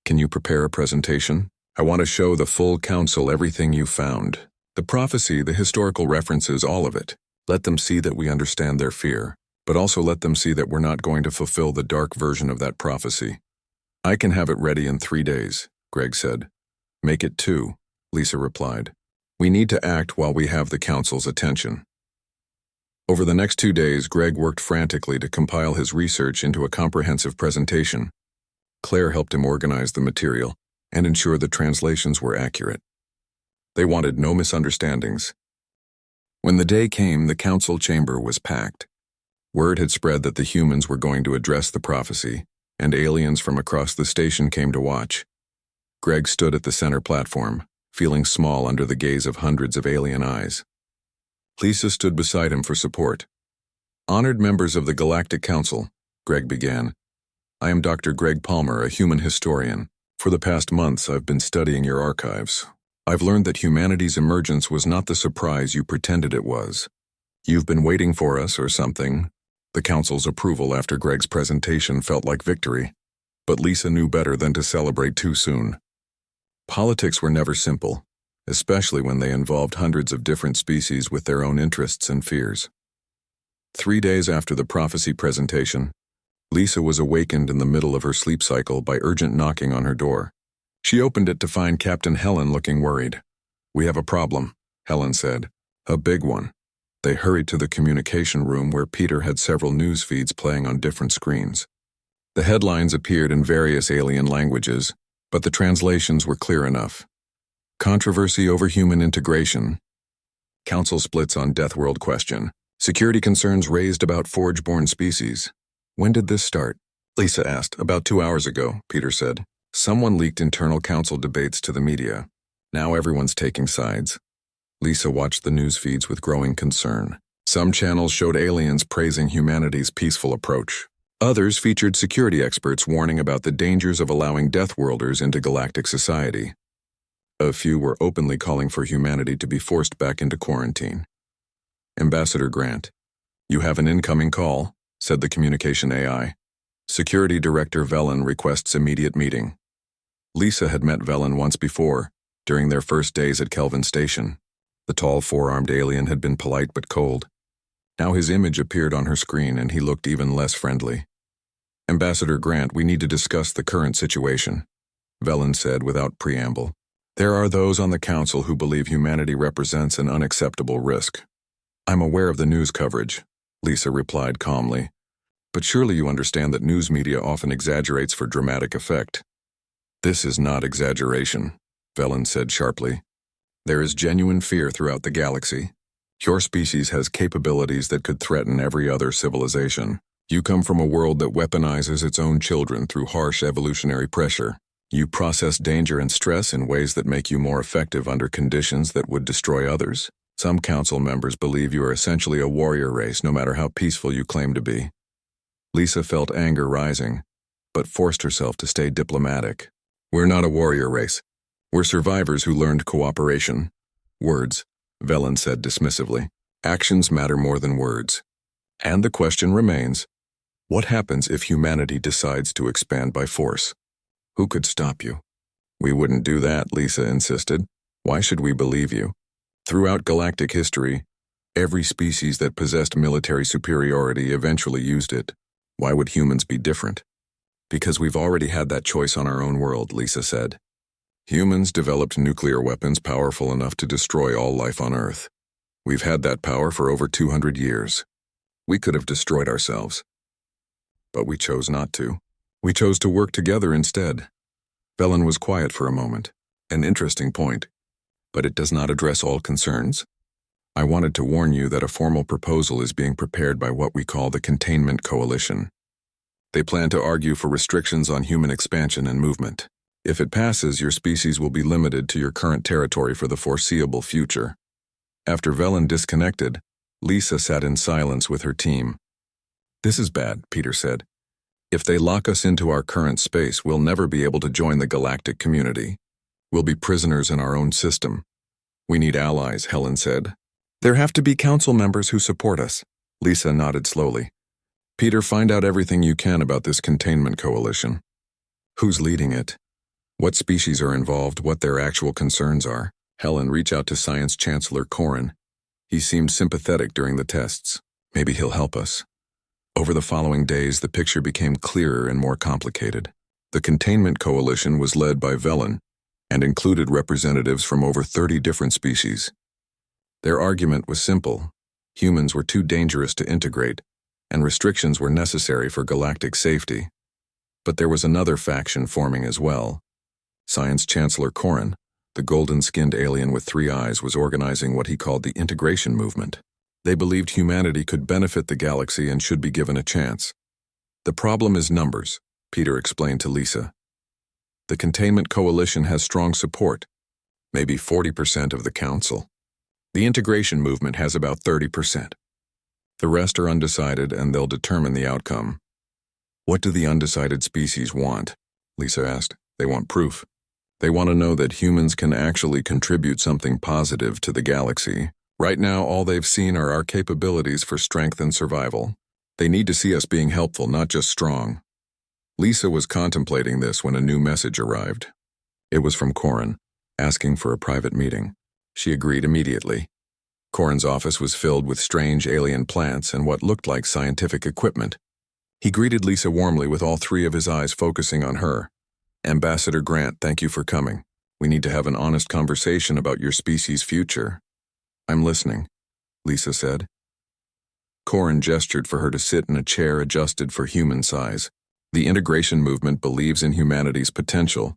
Can you prepare a presentation? I want to show the full council everything you found. The prophecy, the historical references, all of it. Let them see that we understand their fear, but also let them see that we're not going to fulfill the dark version of that prophecy. I can have it ready in 3 days, Greg said. Make it 2, Lisa replied. We need to act while we have the council's attention. Over the next 2 days, Greg worked frantically to compile his research into a comprehensive presentation. Claire helped him organize the material and ensure the translations were accurate. They wanted no misunderstandings. When the day came, the council chamber was packed. Word had spread that the humans were going to address the prophecy, and aliens from across the station came to watch. Greg stood at the center platform, feeling small under the gaze of hundreds of alien eyes. Lisa stood beside him for support. Honored members of the Galactic Council, Greg began. I am Dr. Greg Palmer, a human historian. For the past months, I've been studying your archives. I've learned that humanity's emergence was not the surprise you pretended it was. You've been waiting for us or something. The council's approval after Greg's presentation felt like victory, but Lisa knew better than to celebrate too soon. Politics were never simple, especially when they involved hundreds of different species with their own interests and fears. 3 days after the prophecy presentation, Lisa was awakened in the middle of her sleep cycle by urgent knocking on her door. She opened it to find Captain Helen looking worried. We have a problem, Helen said. A big one. They hurried to the communication room where Peter had several news feeds playing on different screens. The headlines appeared in various alien languages, but the translations were clear enough. Controversy over human integration. Council splits on Death World question. Security concerns raised about Forgeborn species. When did this start? Lisa asked. About 2 hours ago, Peter said. Someone leaked internal council debates to the media. Now everyone's taking sides. Lisa watched the news feeds with growing concern. Some channels showed aliens praising humanity's peaceful approach. Others featured security experts warning about the dangers of allowing Deathworlders into galactic society. A few were openly calling for humanity to be forced back into quarantine. Ambassador Grant, you have an incoming call, said the communication AI. Security Director Velen requests immediate meeting. Lisa had met Velen once before, during their first days at Kelvin Station. The tall four-armed alien had been polite but cold. Now his image appeared on her screen and he looked even less friendly. Ambassador Grant, we need to discuss the current situation, Velen said without preamble. There are those on the council who believe humanity represents an unacceptable risk. I'm aware of the news coverage, Lisa replied calmly. But surely you understand that news media often exaggerates for dramatic effect. This is not exaggeration, Velen said sharply. There is genuine fear throughout the galaxy. Your species has capabilities that could threaten every other civilization. You come from a world that weaponizes its own children through harsh evolutionary pressure. You process danger and stress in ways that make you more effective under conditions that would destroy others. Some council members believe you are essentially a warrior race, no matter how peaceful you claim to be. Lisa felt anger rising, but forced herself to stay diplomatic. We're not a warrior race. We're survivors who learned cooperation. Words, Velen said dismissively. Actions matter more than words. And the question remains, what happens if humanity decides to expand by force? Who could stop you? We wouldn't do that, Lisa insisted. Why should we believe you? Throughout galactic history, every species that possessed military superiority eventually used it. Why would humans be different? Because we've already had that choice on our own world, Lisa said. Humans developed nuclear weapons powerful enough to destroy all life on Earth. We've had that power for over 200 years. We could have destroyed ourselves. But we chose not to. We chose to work together instead. Velen was quiet for a moment. An interesting point. But it does not address all concerns. I wanted to warn you that a formal proposal is being prepared by what we call the Containment Coalition. They plan to argue for restrictions on human expansion and movement. If it passes, your species will be limited to your current territory for the foreseeable future. After Velen disconnected, Lisa sat in silence with her team. This is bad, Peter said. If they lock us into our current space, we'll never be able to join the galactic community. We'll be prisoners in our own system. We need allies, Helen said. There have to be council members who support us. Lisa nodded slowly. Peter, find out everything you can about this containment coalition. Who's leading it? What species are involved, what their actual concerns are. Helen, reach out to Science Chancellor Corrin. He seemed sympathetic during the tests. Maybe he'll help us. Over the following days, the picture became clearer and more complicated. The Containment Coalition was led by Velen and included representatives from over 30 different species. Their argument was simple. Humans were too dangerous to integrate, and restrictions were necessary for galactic safety. But there was another faction forming as well. Science Chancellor Corrin, the golden-skinned alien with 3 eyes, was organizing what he called the integration movement. They believed humanity could benefit the galaxy and should be given a chance. The problem is numbers, Peter explained to Lisa. The Containment Coalition has strong support, maybe 40% of the council. The integration movement has about 30%. The rest are undecided, and they'll determine the outcome. What do the undecided species want? Lisa asked. They want proof. They want to know that humans can actually contribute something positive to the galaxy. Right now, all they've seen are our capabilities for strength and survival. They need to see us being helpful, not just strong. Lisa was contemplating this when a new message arrived. It was from Corrin, asking for a private meeting. She agreed immediately. Corrin's office was filled with strange alien plants and what looked like scientific equipment. He greeted Lisa warmly with all 3 of his eyes focusing on her. Ambassador Grant, thank you for coming. We need to have an honest conversation about your species' future. I'm listening, Lisa said. Corrin gestured for her to sit in a chair adjusted for human size. The integration movement believes in humanity's potential,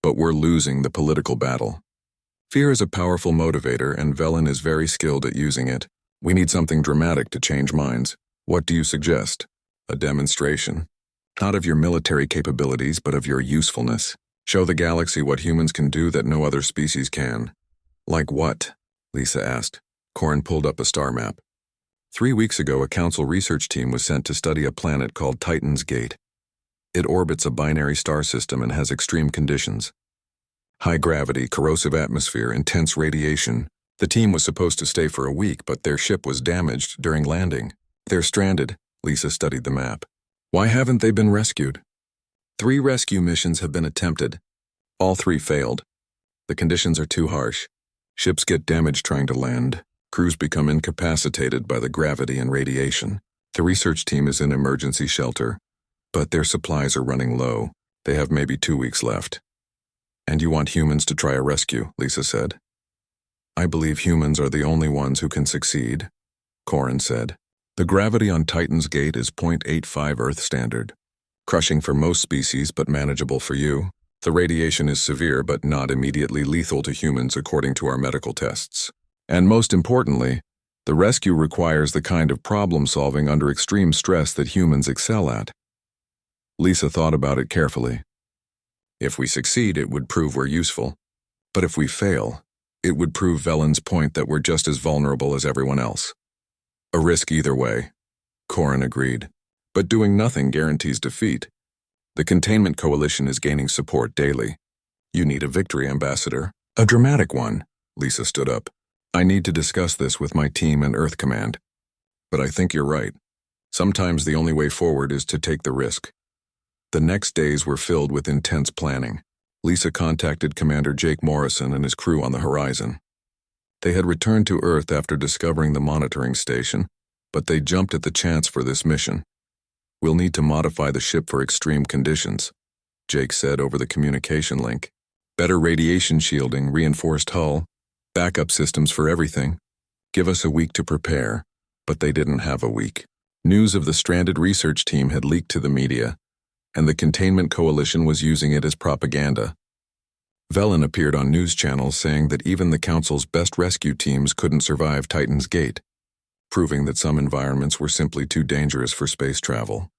but we're losing the political battle. Fear is a powerful motivator, and Velen is very skilled at using it. We need something dramatic to change minds. What do you suggest? A demonstration. Not of your military capabilities, but of your usefulness. Show the galaxy what humans can do that no other species can. Like what? Lisa asked. Corrin pulled up a star map. 3 weeks ago, a council research team was sent to study a planet called Titan's Gate. It orbits a binary star system and has extreme conditions. High gravity, corrosive atmosphere, intense radiation. The team was supposed to stay for a week, but their ship was damaged during landing. They're stranded. Lisa studied the map. Why haven't they been rescued? 3 rescue missions have been attempted. All 3 failed. The conditions are too harsh. Ships get damaged trying to land. Crews become incapacitated by the gravity and radiation. The research team is in emergency shelter, but their supplies are running low. They have maybe 2 weeks left. And you want humans to try a rescue, Lisa said. I believe humans are the only ones who can succeed, Corin said. The gravity on Titan's Gate is 0.85 Earth standard. Crushing for most species but manageable for you. The radiation is severe but not immediately lethal to humans according to our medical tests. And most importantly, the rescue requires the kind of problem-solving under extreme stress that humans excel at. Lisa thought about it carefully. If we succeed, it would prove we're useful. But if we fail, it would prove Velen's point that we're just as vulnerable as everyone else. A risk either way, Corin agreed. But doing nothing guarantees defeat. The Containment Coalition is gaining support daily. You need a victory ambassador. A dramatic one, Lisa stood up. I need to discuss this with my team and Earth Command. But I think you're right. Sometimes the only way forward is to take the risk. The next days were filled with intense planning. Lisa contacted Commander Jake Morrison and his crew on the horizon. They had returned to Earth after discovering the monitoring station, but they jumped at the chance for this mission. We'll need to modify the ship for extreme conditions, Jake said over the communication link. Better radiation shielding, reinforced hull, backup systems for everything. Give us a week to prepare, but they didn't have a week. News of the stranded research team had leaked to the media, and the Containment Coalition was using it as propaganda. Velen appeared on news channels saying that even the Council's best rescue teams couldn't survive Titan's Gate, proving that some environments were simply too dangerous for space travel.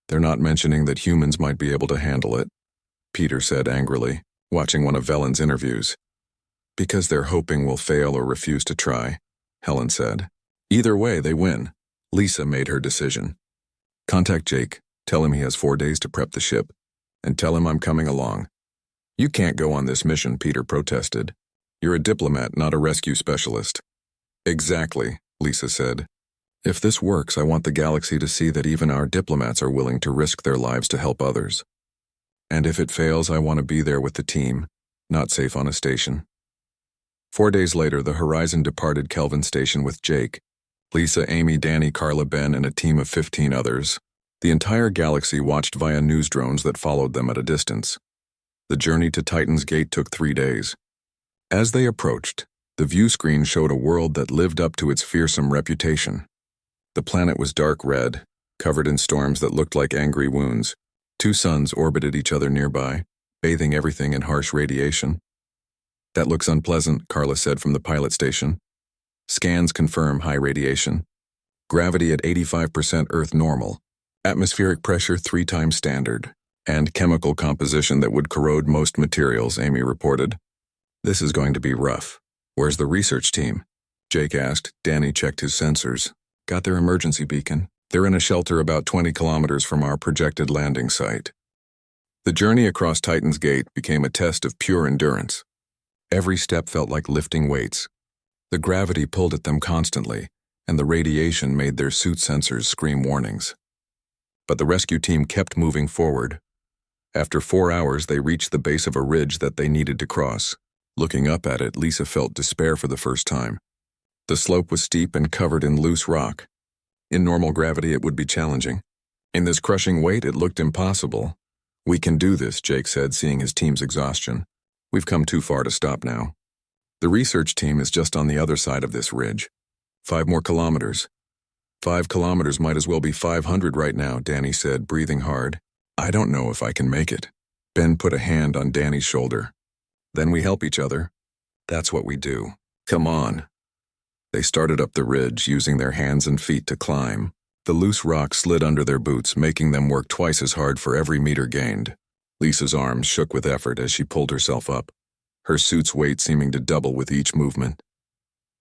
They're not mentioning that humans might be able to handle it, Peter said angrily, watching one of Velen's interviews. Because they're hoping we'll fail or refuse to try, Helen said. Either way, they win. Lisa made her decision. Contact Jake, tell him he has 4 days to prep the ship, and tell him I'm coming along. You can't go on this mission, Peter protested. You're a diplomat, not a rescue specialist. Exactly, Lisa said. If this works, I want the galaxy to see that even our diplomats are willing to risk their lives to help others. And if it fails, I want to be there with the team, not safe on a station. 4 days later, the Horizon departed Kelvin Station with Jake, Lisa, Amy, Danny, Carla, Ben, and a team of 15 others. The entire galaxy watched via news drones that followed them at a distance. The journey to Titan's Gate took 3 days. As they approached, the view screen showed a world that lived up to its fearsome reputation. The planet was dark red, covered in storms that looked like angry wounds. 2 suns orbited each other nearby, bathing everything in harsh radiation. That looks unpleasant, Carla said from the pilot station. Scans confirm high radiation. Gravity at 85% Earth normal. Atmospheric pressure 3 times standard. And chemical composition that would corrode most materials, Amy reported. This is going to be rough. Where's the research team? Jake asked. Danny checked his sensors. Got their emergency beacon. They're in a shelter about 20 kilometers from our projected landing site. The journey across Titan's Gate became a test of pure endurance. Every step felt like lifting weights. The gravity pulled at them constantly, and the radiation made their suit sensors scream warnings. But the rescue team kept moving forward. After 4 hours, they reached the base of a ridge that they needed to cross. Looking up at it, Lisa felt despair for the first time. The slope was steep and covered in loose rock. In normal gravity, it would be challenging. In this crushing weight, it looked impossible. We can do this, Jake said, seeing his team's exhaustion. We've come too far to stop now. The research team is just on the other side of this ridge. 5 more kilometers. 5 kilometers might as well be 500 right now, Danny said, breathing hard. I don't know if I can make it. Ben put a hand on Danny's shoulder. Then we help each other. That's what we do. Come on. They started up the ridge, using their hands and feet to climb. The loose rock slid under their boots, making them work twice as hard for every meter gained. Lisa's arms shook with effort as she pulled herself up, her suit's weight seeming to double with each movement.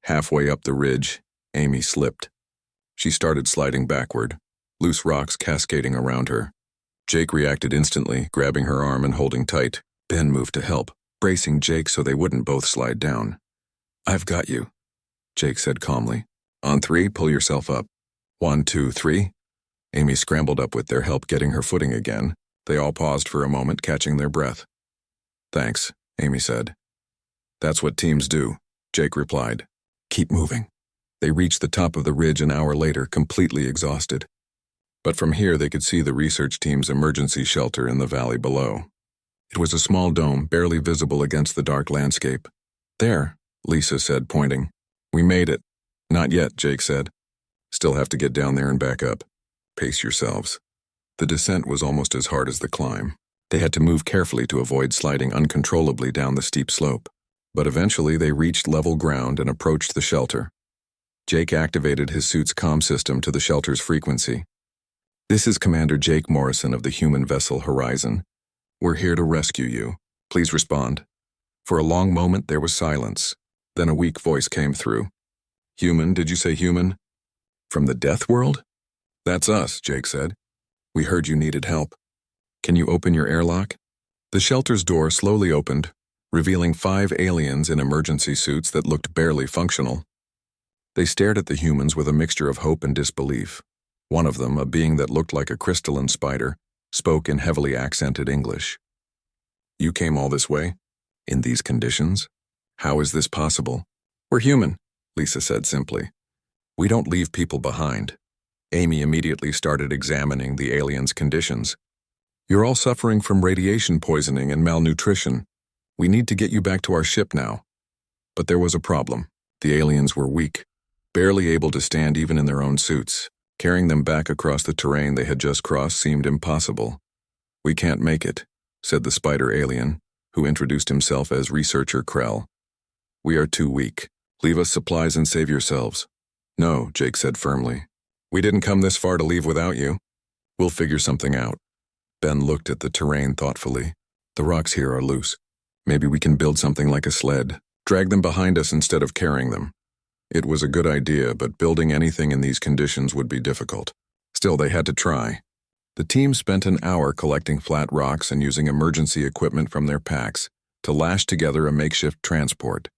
Halfway up the ridge, Amy slipped. She started sliding backward, loose rocks cascading around her. Jake reacted instantly, grabbing her arm and holding tight. Ben moved to help, bracing Jake so they wouldn't both slide down. I've got you, Jake said calmly. On 3, pull yourself up. 1, 2, 3. Amy scrambled up with their help getting her footing again. They all paused for a moment, catching their breath. "Thanks," Amy said. "That's what teams do," Jake replied. "Keep moving." They reached the top of the ridge an hour later, completely exhausted. But from here they could see the research team's emergency shelter in the valley below. It was a small dome, barely visible against the dark landscape. "There," Lisa said, pointing. "We made it." "Not yet," Jake said. "Still have to get down there and back up. Pace yourselves." The descent was almost as hard as the climb. They had to move carefully to avoid sliding uncontrollably down the steep slope. But eventually they reached level ground and approached the shelter. Jake activated his suit's comm system to the shelter's frequency. "This is Commander Jake Morrison of the human vessel Horizon. We're here to rescue you. Please respond." For a long moment there was silence. Then a weak voice came through. "Human, did you say human? From the death world?" "That's us," Jake said. "We heard you needed help. Can you open your airlock?" The shelter's door slowly opened, revealing 5 aliens in emergency suits that looked barely functional. They stared at the humans with a mixture of hope and disbelief. One of them, a being that looked like a crystalline spider, spoke in heavily accented English. "You came all this way? In these conditions? How is this possible?" "We're human," Lisa said simply. "We don't leave people behind." Amy immediately started examining the aliens' conditions. "You're all suffering from radiation poisoning and malnutrition. We need to get you back to our ship now." But there was a problem. The aliens were weak, barely able to stand even in their own suits. Carrying them back across the terrain they had just crossed seemed impossible. "We can't make it," said the spider alien, who introduced himself as Researcher Krell. "We are too weak. Leave us supplies and save yourselves." "No," Jake said firmly. "We didn't come this far to leave without you. We'll figure something out." Ben looked at the terrain thoughtfully. "The rocks here are loose. Maybe we can build something like a sled. Drag them behind us instead of carrying them." It was a good idea, but building anything in these conditions would be difficult. Still, they had to try. The team spent an hour collecting flat rocks and using emergency equipment from their packs to lash together a makeshift transport.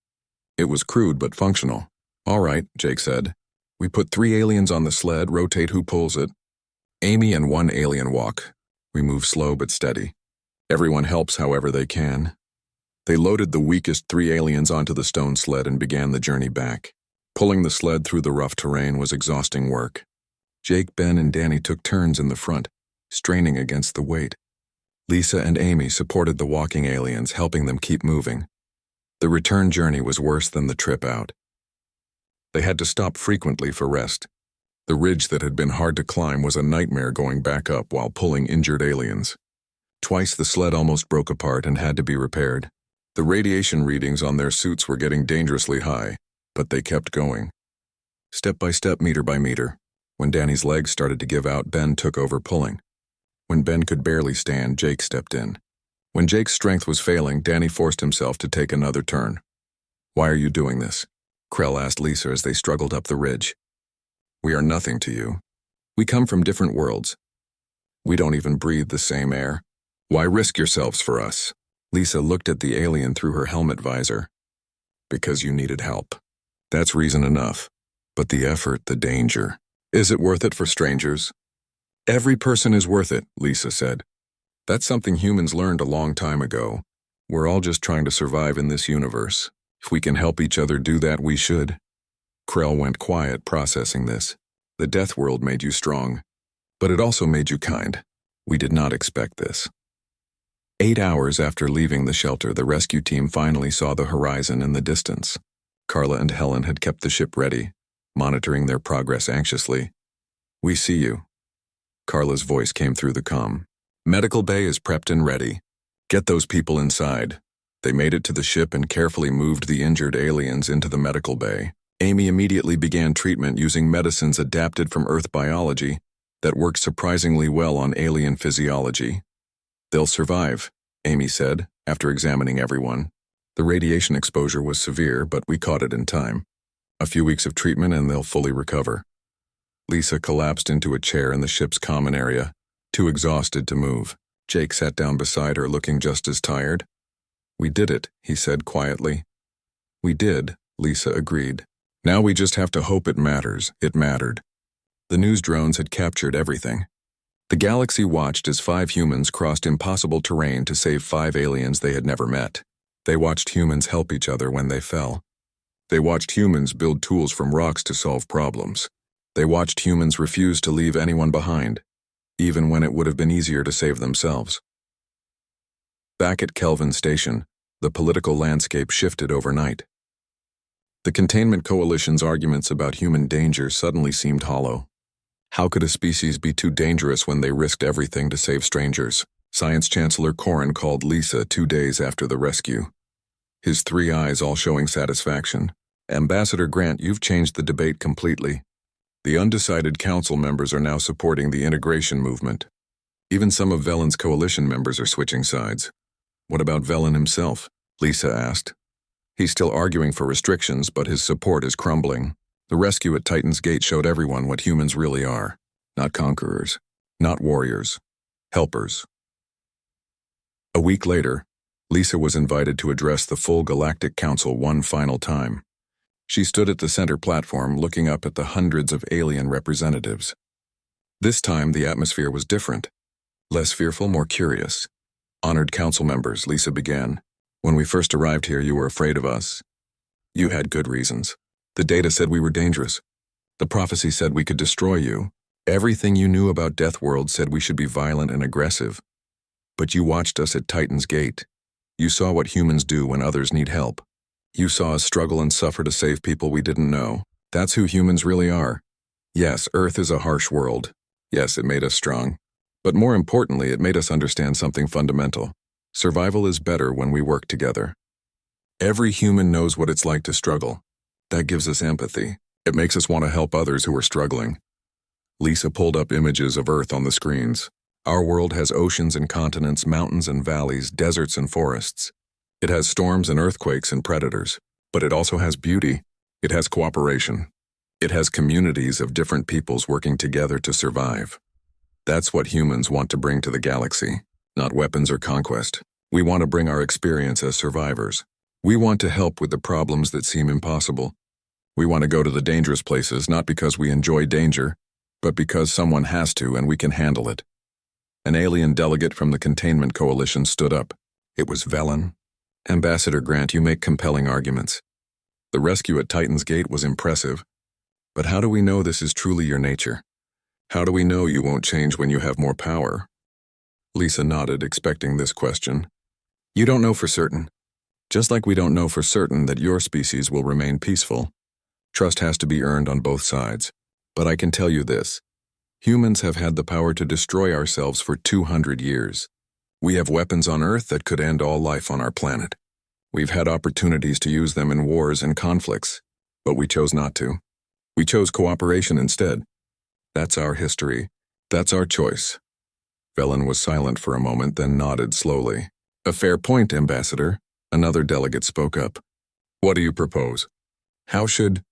It was crude but functional. "All right," Jake said. "We put 3 aliens on the sled, rotate who pulls it. Amy and 1 alien walk. We move slow but steady. Everyone helps however they can." They loaded the weakest 3 aliens onto the stone sled and began the journey back. Pulling the sled through the rough terrain was exhausting work. Jake, Ben, and Danny took turns in the front, straining against the weight. Lisa and Amy supported the walking aliens, helping them keep moving. The return journey was worse than the trip out. They had to stop frequently for rest. The ridge that had been hard to climb was a nightmare going back up while pulling injured aliens. Twice the sled almost broke apart and had to be repaired. The radiation readings on their suits were getting dangerously high, but they kept going. Step by step, meter by meter. When Danny's legs started to give out, Ben took over pulling. When Ben could barely stand, Jake stepped in. When Jake's strength was failing, Danny forced himself to take another turn. "Why are you doing this?" Krell asked Lisa as they struggled up the ridge. "We are nothing to you. We come from different worlds. We don't even breathe the same air. Why risk yourselves for us?" Lisa looked at the alien through her helmet visor. "Because you needed help. That's reason enough. But the effort, the danger. Is it worth it for strangers?" "Every person is worth it," Lisa said. "That's something humans learned a long time ago. We're all just trying to survive in this universe. If we can help each other do that, we should." Krell went quiet, processing this. "The death world made you strong, but it also made you kind. We did not expect this." 8 hours after leaving the shelter, the rescue team finally saw the horizon in the distance. Carla and Helen had kept the ship ready, monitoring their progress anxiously. "We see you." Carla's voice came through the comm. "Medical bay is prepped and ready. Get those people inside." They made it to the ship and carefully moved the injured aliens into the medical bay. Amy immediately began treatment using medicines adapted from Earth biology that worked surprisingly well on alien physiology. "They'll survive," Amy said, after examining everyone. "The radiation exposure was severe, but we caught it in time. A few weeks of treatment and they'll fully recover." Lisa collapsed into a chair in the ship's common area, too exhausted to move. Jake sat down beside her, looking just as tired. "We did it," he said quietly. "We did," Lisa agreed. "Now we just have to hope it matters." It mattered. The news drones had captured everything. The galaxy watched as 5 humans crossed impossible terrain to save 5 aliens they had never met. They watched humans help each other when they fell. They watched humans build tools from rocks to solve problems. They watched humans refuse to leave anyone behind, even when it would have been easier to save themselves. Back at Kelvin Station, the political landscape shifted overnight. The Containment Coalition's arguments about human danger suddenly seemed hollow. How could a species be too dangerous when they risked everything to save strangers? Science Chancellor Corrin called Lisa 2 days after the rescue, his 3 eyes all showing satisfaction. Ambassador Grant, you've changed the debate completely. The undecided council members are now supporting the integration movement. Even some of Velen's coalition members are switching sides. What about Velen himself? Lisa asked. He's still arguing for restrictions, but his support is crumbling. The rescue at Titan's Gate showed everyone what humans really are. Not conquerors, not warriors, helpers. A week later, Lisa was invited to address the full Galactic Council one final time. She stood at the center platform looking up at the hundreds of alien representatives. This time, the atmosphere was different. Less fearful, more curious. Honored council members, Lisa began. When we first arrived here, you were afraid of us. You had good reasons. The data said we were dangerous. The prophecy said we could destroy you. Everything you knew about Death World said we should be violent and aggressive. But you watched us at Titan's Gate. You saw what humans do when others need help. You saw us struggle and suffer to save people we didn't know. That's who humans really are. Yes, Earth is a harsh world. Yes, it made us strong. But more importantly, it made us understand something fundamental. Survival is better when we work together. Every human knows what it's like to struggle. That gives us empathy. It makes us want to help others who are struggling. Lisa pulled up images of Earth on the screens. Our world has oceans and continents, mountains and valleys, deserts and forests. It has storms and earthquakes and predators. But it also has beauty. It has cooperation. It has communities of different peoples working together to survive. That's what humans want to bring to the galaxy. Not weapons or conquest. We want to bring our experience as survivors. We want to help with the problems that seem impossible. We want to go to the dangerous places not because we enjoy danger, but because someone has to and we can handle it. An alien delegate from the Containment Coalition stood up. It was Velen. Ambassador Grant, you make compelling arguments. The rescue at Titan's Gate was impressive. But how do we know this is truly your nature? How do we know you won't change when you have more power? Lisa nodded, expecting this question. You don't know for certain. Just like we don't know for certain that your species will remain peaceful. Trust has to be earned on both sides. But I can tell you this. Humans have had the power to destroy ourselves for 200 years. We have weapons on Earth that could end all life on our planet. We've had opportunities to use them in wars and conflicts, but we chose not to. We chose cooperation instead. That's our history. That's our choice. Velen was silent for a moment, then nodded slowly. A fair point, Ambassador. Another delegate spoke up. What do you propose? How should